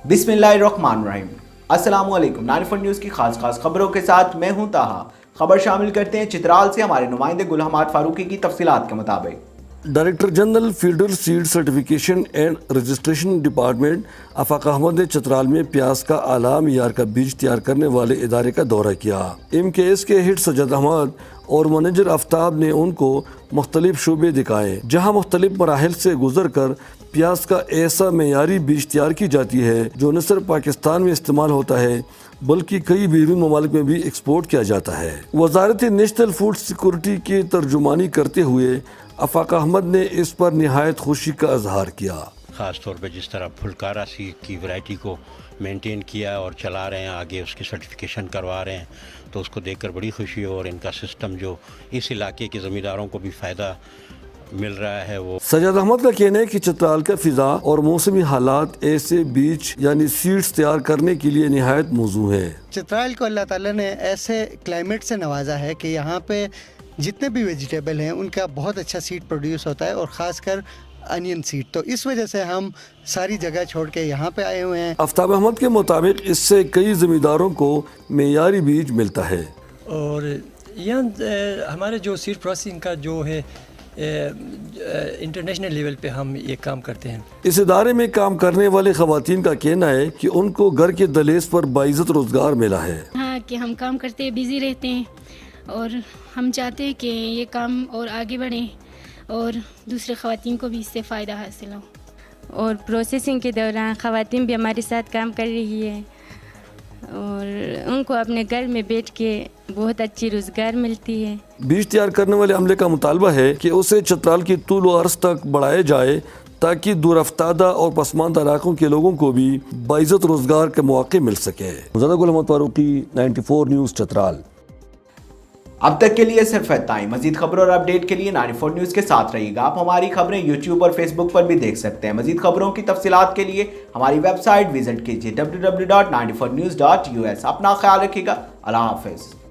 बिस्मिल्लाहिर्रहमानिर्रहीम। अस्सलामुअलैकुम। 94 न्यूज़ की खास खबरों के साथ मैं हूं ताहा। खबर शामिल करते हैं चित्राल से हमारे नुमाइंदे गुल हमाद फारूकी की तफसीलात के मुताबिक। Director general federal seed certification and registration department Afaq Ahmed ने चित्राल में प्याज का आला मियार का बीज तैयार करने वाले इदारे का दौरा किया। MKS के हेड सज्जद अहमद और मैनेजर आफ्ताब ने उनको मुख्तलिफ शोबे दिखाए जहाँ मुख्तलिफ मराहिल से गुजर कर प्याज का ऐसा मेयारी बीज तैयार की जाती है जो न सिर्फ पाकिस्तान में इस्तेमाल होता है बल्कि कई बैरून ममालिक में भी एक्सपोर्ट किया जाता है। वजारत नेशनल फूड सिक्योरिटी की तर्जुमानी करते हुए आफाक अहमद ने इस पर निहायत खुशी का इजहार किया। ख़ास तौर पे जिस तरह फुलकारा सीड की वैरायटी को मेंटेन किया और चला रहे हैं, आगे उसकी सर्टिफिकेशन करवा रहे हैं, तो उसको देखकर बड़ी खुशी हो और इनका सिस्टम जो इस इलाके के ज़मींदारों को भी फ़ायदा मिल रहा है। वो सज्जद अहमद का कहना है कि चित्राल का फिजा और मौसमी हालात ऐसे बीज यानी सीड्स तैयार करने के लिए निहायत मौजू है। चित्राल को अल्लाह ताला ने ऐसे क्लाइमेट से नवाजा है कि यहाँ पे जितने भी वेजिटेबल हैं उनका बहुत अच्छा सीड प्रोड्यूस होता है और ख़ासकर अनियन सीड। तो इस वजह से हम सारी जगह छोड़ के यहाँ पे आए हुए हैं। आफ्ताब अहमद के मुताबिक इससे कई ज़मींदारों को मेयारी बीज मिलता है और यहाँ हमारे जो सीड प्रोसेसिंग का जो है इंटरनेशनल लेवल पे हम ये काम करते हैं। इस इदारे में काम करने वाले खवातीन का कहना है कि उनको घर के दहलीज पर बाइज्जत रोजगार मिला है। हाँ, कि हम काम करते हैं, बिजी रहते हैं और हम चाहते हैं कि ये काम और आगे बढ़े और दूसरे खवातीन को भी इससे फ़ायदा हासिल हो। और प्रोसेसिंग के दौरान खवातीन भी हमारे साथ काम कर रही है और उनको अपने घर में बैठ के बहुत अच्छी रोजगार मिलती है। बीज तैयार करने वाले अमले का मुतालबा है कि उसे चित्राल की तूल व अर्ज तक बढ़ाया जाए ताकि दूरफ्तादा और पसमानदा इलाकों के लोगों को भी बाइज्जत रोजगार के मौके मिल सके। गुल हमाद फारूकी, 94 न्यूज़ चित्राल। अब तक के लिए सिर्फ इतना ही। मजीद खबरों और अपडेट के लिए 94 न्यूज़ के साथ रहिएगा। आप हमारी खबरें YouTube और Facebook पर भी देख सकते हैं। मजीद खबरों की तफसीलात के लिए हमारी वेबसाइट विजिट कीजिए www.94news.us। अपना ख्याल रखिएगा। अल्लाह हाफिज़।